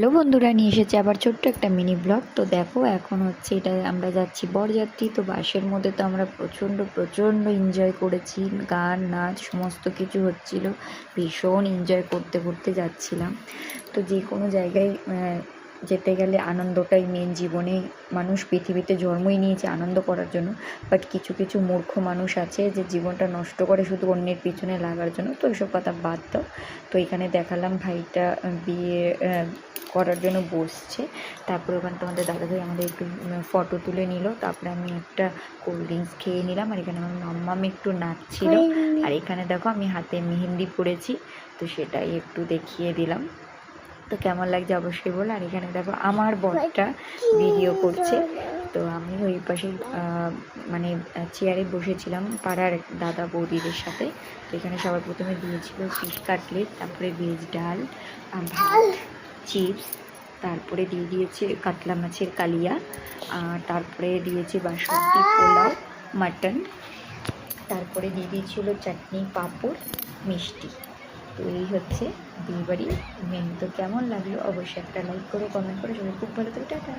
Hello বন্ধুরা, নিয়ে এসেছি আবার ছোট্ট একটা মিনি ব্লগ। তো দেখো, এখন হচ্ছে এটা আমরা যাচ্ছি বরযাত্রী। তো বাসের মধ্যে তো আমরা প্রচণ্ড এনজয় করেছি, গান নাচ সমস্ত কিছু হচ্ছিল, ভীষণ এনজয় করতে করতে যাচ্ছিলাম। তো যে কোনো জায়গায় যেতে গেলে আনন্দটাই মেন। জীবনে মানুষ পৃথিবীতে জন্মই নিয়েছে আনন্দ করার জন্য, বাট কিছু কিছু মূর্খ মানুষ আছে যে জীবনটা নষ্ট করে শুধু অন্যের পিছনে লাগার জন্য। তো এইসব কথা বাদ দাও। তো এখানে দেখালাম ভাইটা বিয়ে করার জন্য বসছে। তারপরে ওখানে তোমাদের দাদাভাই আমাদের একটু ফটো তুলে নিল। তারপরে আমি একটা কোল্ড ড্রিঙ্কস খেয়ে নিলাম। আর এখানে আমার মাম্মাম একটু নাচছিল। আর এখানে দেখো আমি হাতে মেহেন্দি পরেছি, তো সেটাই একটু দেখিয়ে দিলাম। তো কেমন লাগছে অবশ্যই বলো। আর এখানে দেখো আমার বরটা ভিডিও করছে। তো আমি ওই পাশে মানে চেয়ারে বসেছিলাম পাড়ার দাদা বৌদিদের সাথে। তো এখানে সবার প্রথমে দিয়েছিল ফিশ কাটলেট, তারপরে ভেজ ডাল, ভাত, চিপস, তারপরে দিয়ে দিয়েছে কাতলা মাছের কালিয়া, তারপরে দিয়েছে বাসন্তী পোলাও, মাটন, তারপরে দিয়ে দিয়েছিল চাটনি, পাঁপড়, মিষ্টি। তো এই হচ্ছে বিয়েবাড়ির মেনু। তো কেমন লাগলো অবশ্যই একটা লাইক করো, কমেন্ট করো। সবাই খুব ভালো থাকো, টাটা।